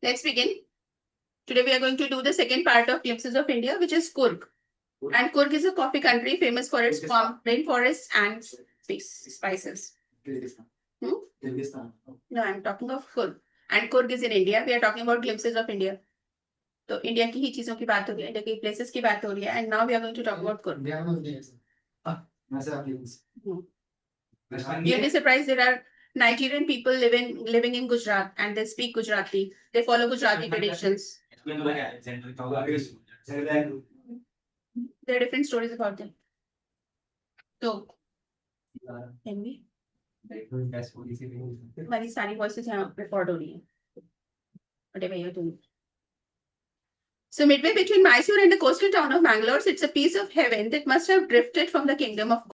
let's begin. Today we are going to do the second part of Glimpses of India, which is Kurg. And Kurg is a coffee country famous for its palm rainforests and spices. No, I'm talking of Kurg. And Kurg is in India. We are talking about Glimpses of India. तो India की ही चीजों की बात हो रही है, India के places की बात हो रही है, and now we are going to talk about Coorg. You'll be surprised there are Nigerian people living in Gujarat and they speak Gujarati. They follow Gujarati traditions. There are different stories about them. So, can we? हमारी सारी voices यहाँ record हो रही हैं. Whatever you're doing. So midway between Mysore and the coastal town of Mangalore sits a piece of heaven that must have drifted from the kingdom of God.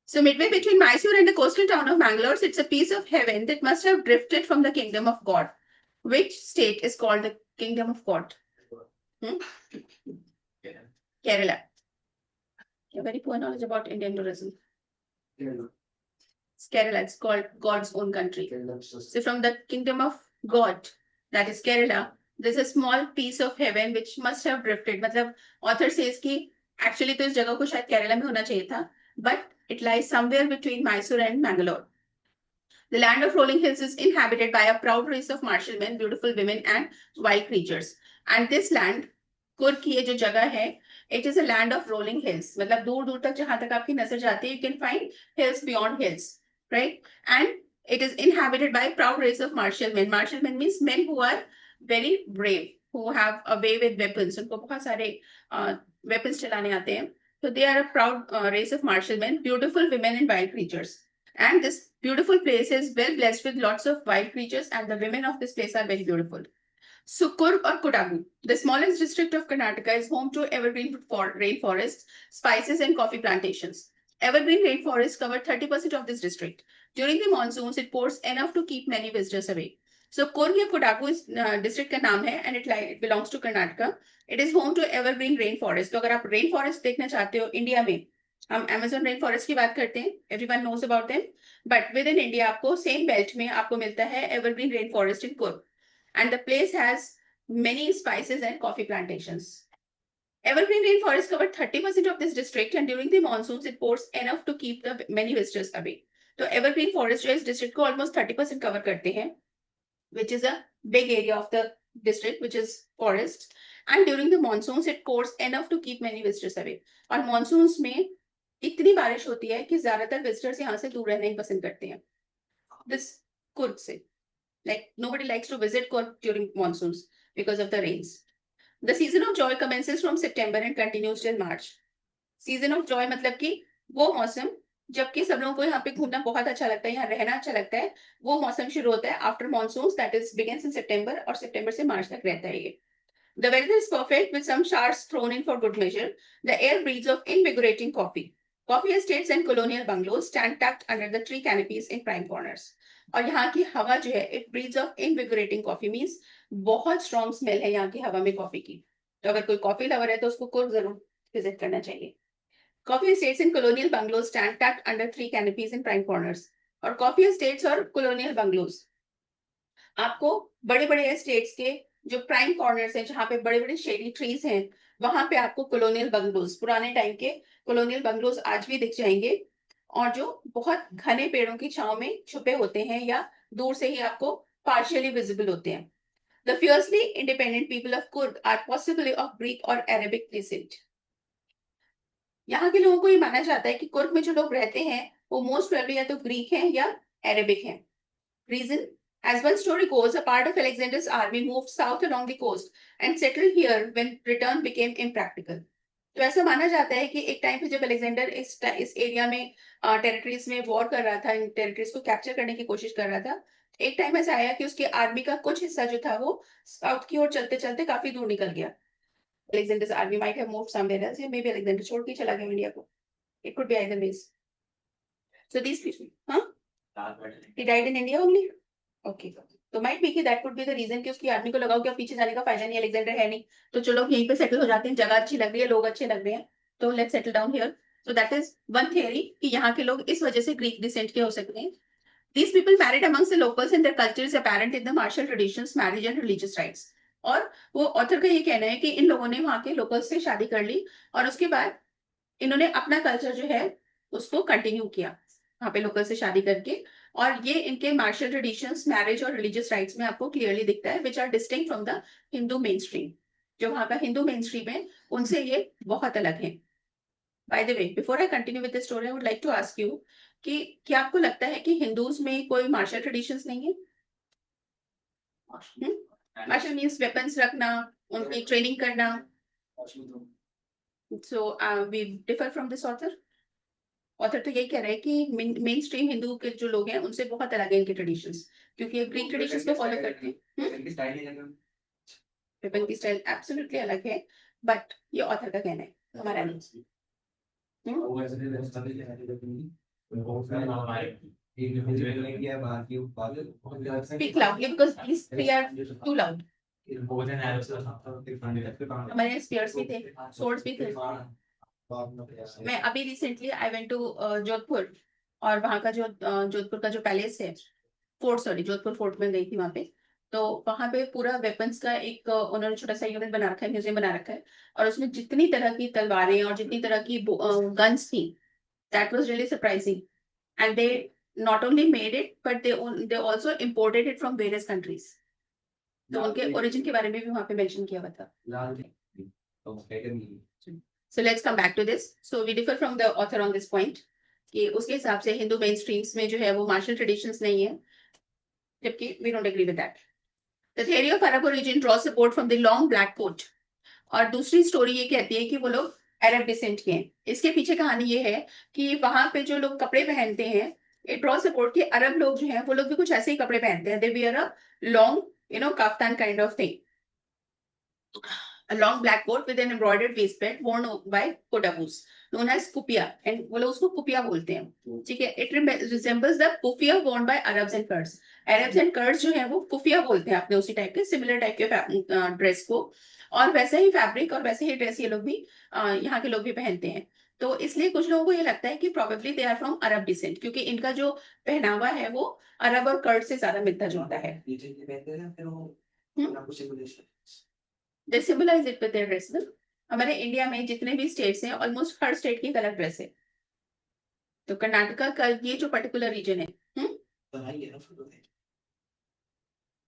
So midway between Mysore and the coastal town of Mangalore sits a piece of heaven that must have drifted from the kingdom of God. Which state is called the kingdom of God? Kerala. You have very poor knowledge about Indian tourism. It's Kerala. It's called God's own country. So from the kingdom of God, that is Kerala, there's a small piece of heaven which must have drifted. मतलब author says कि actually तो इस जगह को शायद केरला में होना चाहिए था, but it lies somewhere between Mysore and Mangalore. The land of rolling hills is inhabited by a proud race of martial men, beautiful women, and wild creatures. And this land, Coorg की ये जो जगह है, it is a land of rolling hills. मतलब दूर दूर तक जहां तक आपकी नजर जाती है, you can find hills beyond hills, right? And it is inhabited by a proud race of martial men. Martial men means men who are very brave, who have a way with weapons. उनको बहुत सारे weapons चलाने आते हैं. So they are a proud race of martial men, beautiful women and wild creatures. And this beautiful place is well blessed with lots of wild creatures, and the women of this place are very beautiful. So Kurg or Kodagu, the smallest district of Karnataka, is home to evergreen rainforests, spices and coffee plantations. Evergreen rainforests cover 30% of this district. During the monsoons, it pours enough to keep many visitors away. So Kurg या Kodagu इस district का नाम है, and it belongs to Karnataka. It is home to evergreen rainforest. तो अगर आप rainforest देखना चाहते हो इंडिया में, हम Amazon rainforest की बात करते हैं, everyone knows about them. But within India आपको same belt में आपको मिलता है evergreen rainforest in Kurg. And the place has many spices and coffee plantations. Evergreen rainforest covered 30% of this district, and during the monsoons, it pours enough to keep the many visitors away. So evergreen forest जो इस district को almost 30% cover करते हैं, which is a big area of the district, which is forest. And during the monsoons, it pours enough to keep many visitors away. और monsoons में इतनी बारिश होती है कि ज्यादातर visitors यहाँ से दूर रहना ही पसंद करते हैं. This Kurg से. Like nobody likes to visit Kurg during monsoons because of the rains. The season of joy commences from September and continues till March. Season of joy मतलब कि वो मौसम जबकि सब लोगों को यहाँ पे घूमना बहुत अच्छा लगता है, यहाँ रहना अच्छा लगता है, वो मौसम शुरू होता है after monsoons, that is begins in September, और September से March तक रहता है ये. The weather is perfect with some showers thrown in for good measure. The air breathes of invigorating coffee. Coffee estates and colonial bungalows stand tucked under the tree canopies in prime corners. और यहाँ की हवा जो है, it breathes of invigorating coffee means बहुत strong smell है यहाँ की हवा में कॉफी की. तो अगर कोई कॉफी लवर है तो उसको कुर्ग जरूर विजिट करना चाहिए. Coffee estates and colonial bungalows stand tucked under three canopies in prime corners. और coffee estates और colonial bungalows आपको बड़े बड़े estates के जो प्राइम कॉर्नर्स हैं, जहां पे बड़े बड़े शेडी ट्रीज हैं, वहां पे आपको कॉलोनियल बंगलोज, पुराने टाइम के कॉलोनियल बंगलोज आज भी दिख जाएंगे, और जो बहुत घने पेड़ों की छांव में छुपे होते हैं या दूर से ही आपको पार्शियली विजिबल होते हैं. The fiercely independent people of Kurg are possibly of Greek or Arabic descent. यहाँ के लोगों को ये माना जाता है कि कुर्ग में जो लोग रहते हैं वो मोस्ट प्रोबेबली या तो ग्रीक हैं या अरेबिक हैं. Reason? As one story goes, a part of Alexander's army moved south along the coast and settled here when return became impractical. तो ऐसा माना जाता है कि एक टाइम पे जब अलेक्जेंडर इस एरिया में टेरिटरीज में वॉर कर रहा था, इन टेरिटरीज को कैप्चर करने की कोशिश कर रहा था, एक टाइम ऐसा आया कि उसकी आर्मी का कुछ हिस्सा जो था वो साउथ की ओर चलते चलते काफी दूर निकल गया. Alexander's army might have moved somewhere else, या maybe Alexander छोड़ के चला गया इंडिया को. It could be either ways. So these people, he died in India only. Okay. तो might be कि that could be the reason कि उसकी आर्मी को लगाओ कि अब पीछे जाने का फायदा नहीं, अलेक्जेंडर है नहीं, तो चलो यहीं पे सेटल हो जाते हैं, जगह अच्छी लग रही है, लोग अच्छे लग रहे हैं, तो let's settle down here. So that is one theory कि यहाँ के लोग इस वजह से ग्रीक डिसेंट के हो सकते हैं. These people married amongst the locals and their culture is apparent in the martial traditions, marriage and religious rites. और वो ऑथर का ये कहना है कि इन लोगों ने वहां के लोकल्स से शादी कर ली और उसके बाद इन्होंने अपना कल्चर जो है उसको कंटिन्यू किया वहां पे लोकल से शादी करके। और ये इनके मार्शल ट्रेडिशंस, मैरिज और रिलीजियस राइट्स में आपको क्लियरली दिखता है, which are distinct from the Hindu mainstream. जो वहां का हिंदू मेन स्ट्रीम है उनसे ये बहुत अलग है। By the way, before I continue with the story, I would like to ask you कि क्या आपको लगता है कि हिंदूज में कोई मार्शल ट्रेडिशंस नहीं है? मार्शल मीन्स वेपन्स रखना, उनकी ट्रेनिंग करना। So we differ from this author. Author तो यही कह रहे हैं कि मेन स्ट्रीम हिंदू के जो लोग हैं उनसे बहुत अलग है इनके ट्रेडिशंस, क्योंकि ये ग्रीक ट्रेडिशंस को फॉलो करते हैं। वेपन की स्टाइल एब्सोल्युटली अलग है, बट ये ऑथर का कहना है, हमारा नहीं। Speak loudly because these three are too loud. हमारे स्पीयर्स भी थे, swords भी थे। मैं अभी recently I went to Jodhpur, और वहाँ का जो जोधपुर का जो पैलेस है, फोर्ट, सॉरी जोधपुर फोर्ट में गई थी वहाँ पे। तो वहाँ पे पूरा वेपन्स का एक उन्होंने छोटा सा यूनिट बना रखा है, म्यूजियम बना रखा है, और उसमें जितनी तरह की तलवारें और जितनी तरह की गन्स थी, that was really surprising. And they not only made it but they also imported it from various countries. तो उनके ओरिजिन के बारे में भी वहाँ पे मेंशन किया हुआ था। So let's come back to this. So we differ from the author on this point कि उसके हिसाब से हिंदू मेन स्ट्रीम्स में जो है वो मार्शल ट्रेडिशंस नहीं है, जबकि we don't agree with that. The theory of Arab origin draws support from the long black coat. और दूसरी स्टोरी ये कहती है कि वो लोग अरब डिसेंट के हैं। इसके पीछे कहानी ये है कि वहां पे जो लोग कपड़े पहनते हैं, इट ड्रॉ सपोर्ट कि अरब लोग जो हैं वो लोग भी कुछ ऐसे ही कपड़े पहनते हैं। They wear a long kaftan kind of thing, a long black coat with an embroidered waistband worn by Kodabus, known as kufiya, and वो लोग उसको कुपिया बोलते हैं, ठीक है। It resembles the kufiya worn by Arabs and Kurds. Arabs and Kurds जो है वो कुफिया बोलते हैं अपने उसी टाइप के सिमिलर टाइप के ड्रेस को, और वैसे ही फैब्रिक और वैसे ही ड्रेस ये लोग भी यहाँ के लोग भी पहनते हैं। तो इसलिए कुछ लोगों को ये लगता है कि probably they are from Arab descent, क्योंकि इनका जो पहनावा है वो अरब और कर्ड से ज्यादा मिलता जुलता है। They symbolize it with their dress ना। हमारे इंडिया में जितने भी स्टेट्स हैं ऑलमोस्ट हर स्टेट की एक अलग ड्रेस है। तो कर्नाटका का ये जो पर्टिकुलर रीजन है,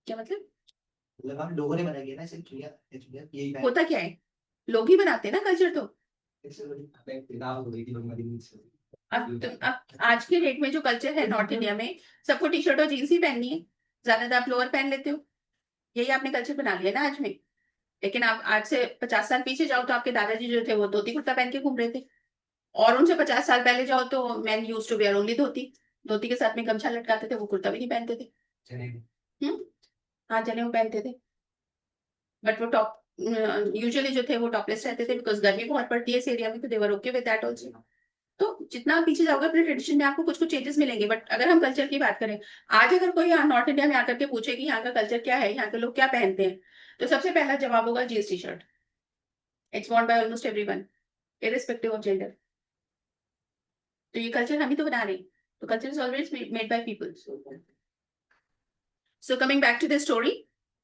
क्या मतलब हम लोगों ने बनाई है ना, यही होता क्या है, लोग ही बनाते हैं ना कल्चर। तो अब आज के डेट में जो कल्चर है नॉर्थ इंडिया में, सबको टी शर्ट और जीन्स ही पहननी है, ज्यादातर आप लोअर पहन लेते हो, यही आपने कल्चर बना लिया ना आज में। लेकिन आप आज से 50 साल पीछे जाओ तो आपके दादाजी जो थे वो धोती कुर्ता पहन के घूम रहे थे, और उनसे 50 साल पहले जाओ तो man used to wear only dhoti, dhoti के साथ में गमछा लटकाते थे, वो कुर्ता भी नहीं पहनते थे। हाँ जनेऊ पहनते थे, बट वो टॉप यूजुअली जो थे वो टॉपलेस रहते थे, बिकॉज गर्मी बहुत पड़ती है इस एरिया में, तो दे वर ओके विद दैट आल्सो। तो जितना आप पीछे जाओगे अपने ट्रेडिशन में आपको कुछ कुछ चेंजेस मिलेंगे, बट अगर हम कल्चर की बात करें, आज अगर कोई यहाँ नॉर्थ इंडिया में आकर के पूछे कि यहाँ का कल्चर क्या है, यहाँ के लोग क्या पहनते हैं, तो सबसे पहला जवाब होगा जीन्स टी शर्ट। इट्स वॉन्ट by almost everyone irrespective of gender. तो ये कल्चर हम ही तो बना रहे हैं, तो culture is always made by people. So coming back to the story,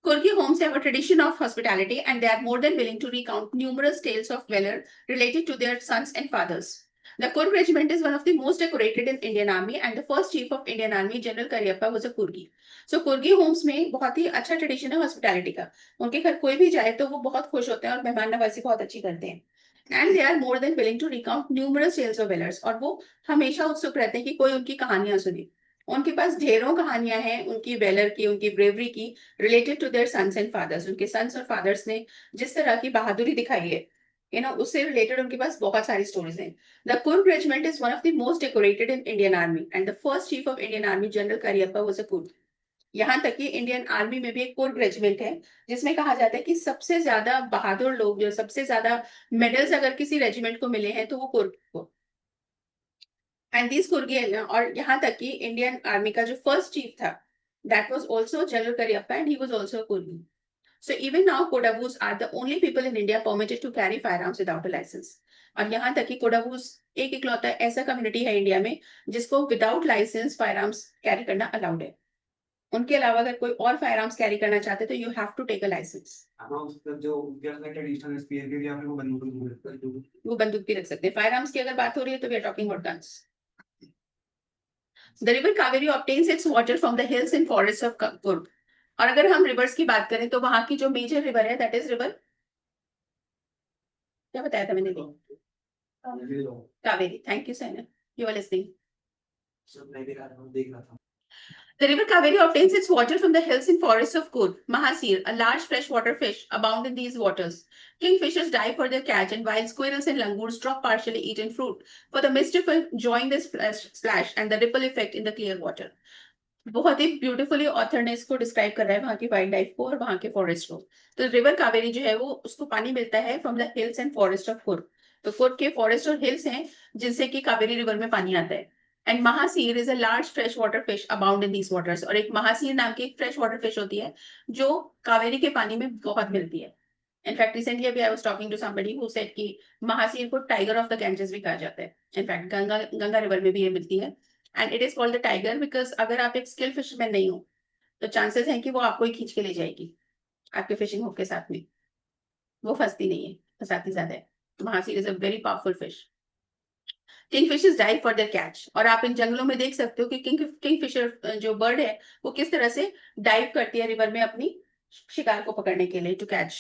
Kurgi homes have a tradition of hospitality, and they are more than willing to recount numerous tales of valor related to their sons and fathers. The Kurg regiment is one of the most decorated in Indian Army, and the first chief of Indian Army, General Cariappa, was a Kurgi. So Kurgi homes में बहुत ही अच्छा tradition है hospitality का। उनके घर कोई भी जाए तो वो बहुत खुश होते हैं और मेहमान नवाजी बहुत अच्छी करते हैं। And they are more than willing to recount numerous tales of valours, और वो हमेशा उत्सुक रहते हैं कि कोई उनकी कहानियां सुने। उनके पास ढेरों कहानियां हैं उनकी वेलर की, उनकी ब्रेवरी की, related to their sons and fathers. उनके सन्स और फादर्स ने जिस तरह की बहादुरी दिखाई है, उससे रिलेटेड उनके पास बहुत सारी स्टोरीज हैं। The Coorg regiment is one of the most decorated in Indian army, and the first chief of Indian army general Cariappa was a Coorg. यहाँ तक कि इंडियन आर्मी में भी एक कुर्ग रेजिमेंट है, जिसमें कहा जाता है कि सबसे ज्यादा बहादुर लोग, जो सबसे ज्यादा मेडल्स अगर किसी रेजिमेंट को मिले हैं तो वो कुर्ग को। एंड दिस कुर्गी, और यहाँ तक कि इंडियन आर्मी का जो फर्स्ट चीफ था, that was also general Cariappa, and he was also a Coorgi. So even now Kodavas are the only people in India permitted to carry firearms without a licence. और यहाँ तक कि कोडाबूस एक इकलौता ऐसा कम्युनिटी है इंडिया में जिसको विदाउट लाइसेंस फायरआर्म्स कैरी करना अलाउड है। उनके अलावा अगर कोई और फायर आर्म्स कैरी करना चाहते तो you have to take a licence. जो ट्रेडिशनल स्पीयर के भी आप वो बंदूक भी रख सकते हैं। फायर आर्म्स की अगर बात हो रही है तो we are talking about guns. The river Kaveri obtains its water from the hills and forest of Coorg. और अगर हम रिवर्स की बात करें तो वहां की जो मेजर रिवर है दैट इज रिवर, क्या बताया था मैंने? Kaveri. Thank you Saina, you are listening. The river Kaveri obtains its water from the hills and forests of Kurg. Mahasir, a large freshwater fish, abound in these waters. Kingfishers dive for their catch, and wild squirrels and langurs drop partially eaten fruit for the mischief of enjoying this splash and the ripple effect in the clear water. बहुत ही beautifully author ने इसको describe कर रहा है वहां की wild life को और वहां के फॉरेस्ट को। तो रिवर कावेरी जो है वो उसको पानी मिलता है from the hills and forest of Coorg. तो कुर्ग के फॉरेस्ट और हिल्स हैं जिनसे कि कावेरी रिवर में पानी आता है। And mahseer is a large fresh water fish abound in these waters. और एक महासीर नाम की एक फ्रेश वाटर फिश होती है जो कावेरी के पानी में बहुत मिलती है। इनफैक्ट रिसेंटली अभी I was talking to somebody who said कि महासीर को टाइगर ऑफ द गैंजेस भी कहा जाता है। इनफैक्ट गंगा रिवर में भी ये मिलती है। And it is called the tiger because अगर आप एक स्किल फिशरमैन नहीं हो तो चांसेस हैं कि वो आपको ही खींच के ले जाएगी आपके फिशिंग हुक के साथ में। वो फंसती नहीं है, फंसाती ज्यादा है। Mahseer is a very powerful fish. Kingfishers dive for their catch. और आप इन जंगलों में देख सकते हो कि किंगफिशर जो बर्ड है वो किस तरह से डाइव करती है रिवर में अपनी शिकार को पकड़ने के लिए, टू कैच।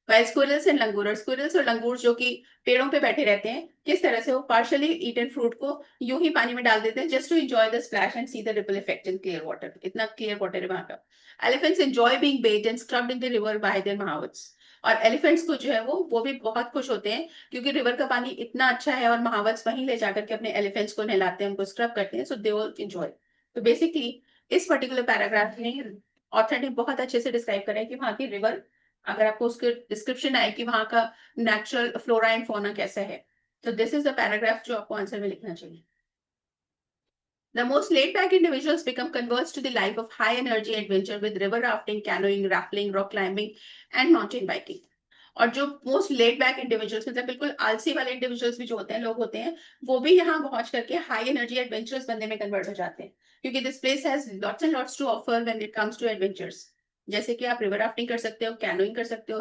स्क्विरल्स एंड लंगूर, और स्क्विरल्स और लंगूर जो कि पेड़ों पे बैठे रहते हैं, किस तरह से वो पार्शियली ईटन फ्रूट को यूं ही पानी में डाल देते हैं just to enjoy the splash and see the ripple effect in clear water. इतना क्लियर वाटर है वहां का। Elephants enjoy being based and scrubbed in the river by their mahouts. और एलिफेंट्स को जो है वो भी बहुत खुश होते हैं क्योंकि रिवर का पानी इतना अच्छा है और महावत्स वहीं ले जाकर के अपने एलिफेंट्स को नहलाते हैं, उनको स्क्रब करते हैं, सो दे विल एंजॉय। तो बेसिकली इस पर्टिकुलर पैराग्राफ में ऑथर ने बहुत अच्छे से डिस्क्राइब करा है कि वहां की रिवर, अगर आपको उसके डिस्क्रिप्शन आए कि वहां का नेचुरल फ्लोरा एंड फोना कैसा है, तो दिस इज द पैराग्राफ जो आपको आंसर में लिखना चाहिए। The most laid-back individuals become converts to the life of high-energy adventure with river rafting, canoeing, rappelling, rock climbing, and mountain biking. और जो मोस्ट लेड बैक इंडिविजुअल्स, मतलब बिल्कुल आलसी वाले इंडिविजुअल्स भी जो होते हैं, लोग होते हैं, वो भी यहाँ पहुंच करके हाई एनर्जी एडवेंचरस बनने में कन्वर्ट हो जाते हैं क्योंकि this place has lots and lots to offer when it comes to adventures. जैसे कि आप रिवर राफ्टिंग कर सकते हो, कैनोइंग कर सकते हो,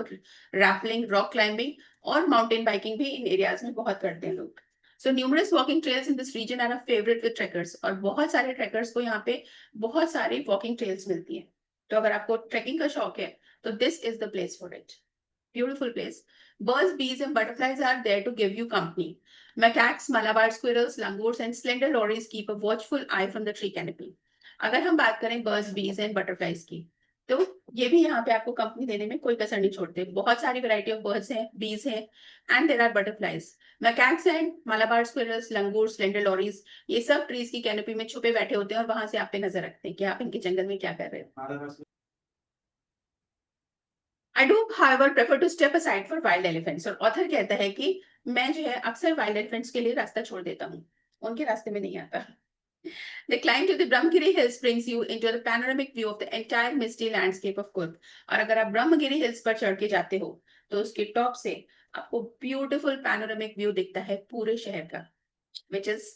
रैपलिंग, रॉक क्लाइंबिंग और माउंटेन बाइकिंग भी इन एरियाज में बहुत करते हैं लोग। So numerous walking trails in this region are a favourite with trekkers. और बहुत सारे ट्रेकर्स को यहाँ पे बहुत सारी वॉकिंग ट्रेल्स मिलती है। तो अगर आपको ट्रेकिंग का शौक है तो this is the place for it. Beautiful place. Birds, bees, and butterflies are there to give you company. Macaques, Malabar squirrels, langurs, and slender lories keep a watchful eye from the tree canopy. अगर हम बात करें birds, बीज and butterflies की, तो ये भी यहाँ पे आपको कंपनी देने में कोई कसर नहीं छोड़ते। बहुत सारी वैरायटी ऑफ बर्ड्स हैं, बीज हैं, and there are butterflies. Macaques and Malabar squirrels, langur, slender lorises, ये सब ट्रीज की कैनोपी में छुपे बैठे होते हैं और वहां से आप पे नजर रखते हैं कि आप इनके जंगल में क्या कर रहे हो। I do, however, prefer to step aside for wild elephants. और ऑथर कहता है कि मैं जो है अक्सर वाइल्ड एलिफेंट्स के लिए रास्ता छोड़ देता हूँ, उनके रास्ते में नहीं आता। The climb to the Brahmagiri Hills brings you into the panoramic view of the entire misty landscape of Kurg. और अगर आप ब्रह्मगिरी हिल्स पर चढ़ के जाते हो तो उसके टॉप से आपको ब्यूटीफुल पैनोरामिक व्यू दिखता है पूरे शहर का, which is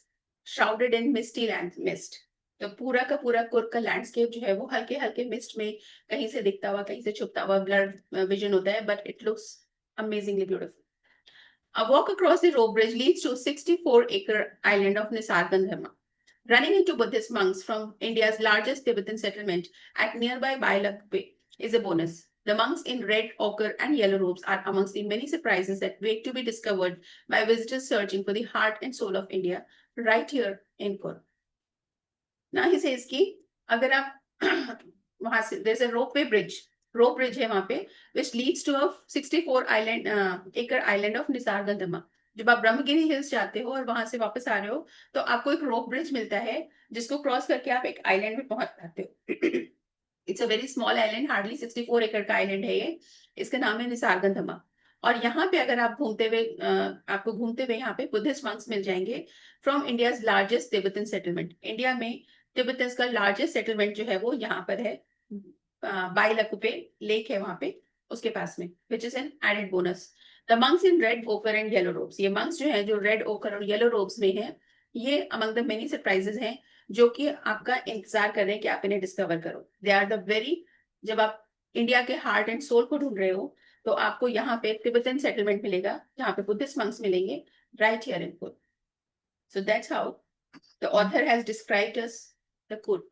shrouded in misty mist. तो पूरा का पूरा कुर्ग का लैंडस्केप जो है वो हल्के हल्के मिस्ट में कहीं से दिखता हुआ, कहीं से छुपता हुआ ब्लर विजन होता है, but it looks amazingly beautiful. A walk across the rope bridge leads to 64-acre island of Nisargandhama. Running into Buddhist monks from India's largest Tibetan settlement at nearby Bailakpe is a bonus. The monks in red, ochre, and yellow robes are amongst the many surprises that wait to be discovered by visitors searching for the heart and soul of India right here in Kurg. Now he says कि अगर आप वहां से there's a ropeway bridge, rope bridge है वहां पे, which leads to a 64-acre island of Nisargandhama. जब आप ब्रह्मगिरी हिल्स जाते हो और वहां से वापस आ रहे हो तो आपको एक रोप ब्रिज मिलता है जिसको क्रॉस करके आप एक आइलैंड में पहुंच जाते हो। It's a very small island, hardly 64 एकड़ का आइलैंड है ये। इसका नाम है निसारगंधमा। और यहाँ पे अगर आप घूमते हुए आपको घूमते हुए यहाँ पे बुद्धिस्ट मंक्स मिल जाएंगे from India's largest Tibetan settlement. India में तिब्बतन्स का लार्जेस्ट सेटलमेंट जो है वो यहाँ पर है, बाइलकुपे लेक है वहां पे, उसके पास में, which is an added bonus. The monks in red ochre and yellow robes, ये मंक्स जो है जो रेड ओकर और येलो रोब्स में है, ये अमंग द मेनी सरप्राइजेस हैं जो कि आपका इंतजार कर रहे हैं कि आप इन्हें डिस्कवर करो। दे आर द वेरी, जब आप इंडिया के हार्ट एंड सोल को ढूंढ रहे हो तो आपको यहाँ पे तिब्बतन सेटलमेंट मिलेगा जहाँ पे बुद्धिस्ट मंक्स मिलेंगे, right here in Coorg. So that's how the author has described us the Coorg.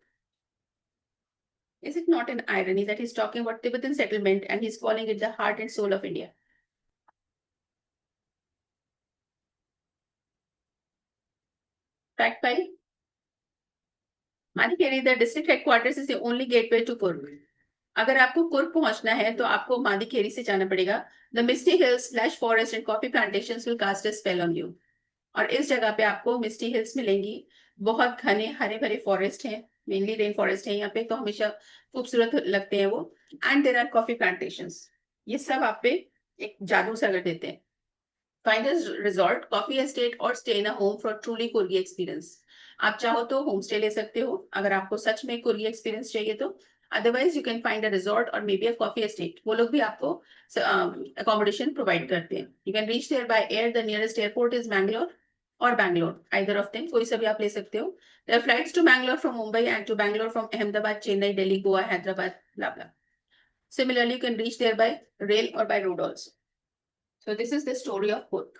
Is it not an irony that he's talking about Tibetan settlement and he's calling it the heart and soul of India? Fact 5. Madikeri, the district headquarters is the only gateway to Kurg. अगर आपको कुर्ग पहुंचना है तो आपको मादिकेरी से जाना पड़ेगा. The misty hills, lush forest and coffee plantations will cast a spell on you. और इस जगह पे आपको मिस्टी हिल्स मिलेंगी, बहुत घने हरे भरे फॉरेस्ट हैं, मेनली रेन फॉरेस्ट है यहाँ पे, तो हमेशा खूबसूरत लगते हैं वो. And there are coffee plantations. ये सब आप पे एक जादू सा कर देते हैं. Find a resort, coffee estate or stay in a home for truly Kurgi experience. आप चाहो तो होम स्टे ले सकते हो अगर आपको सच में कुर्गी एक्सपीरियंस चाहिए तो. Otherwise you can find a resort और may be a coffee estate. वो लोग भी आपको अकोमोडेशन प्रोवाइड करते हैं. You can reach there by air. The nearest airport is Bangalore और बैंगलोर, आइदर ऑफ देम, कोई सा भी आप ले सकते हो. There are flights to Bangalore from Mumbai and to Bangalore from Ahmedabad, Chennai, Delhi, Goa, Hyderabad, blah blah. Similarly, you can reach there by rail or by road also. So this is the story of Kurg.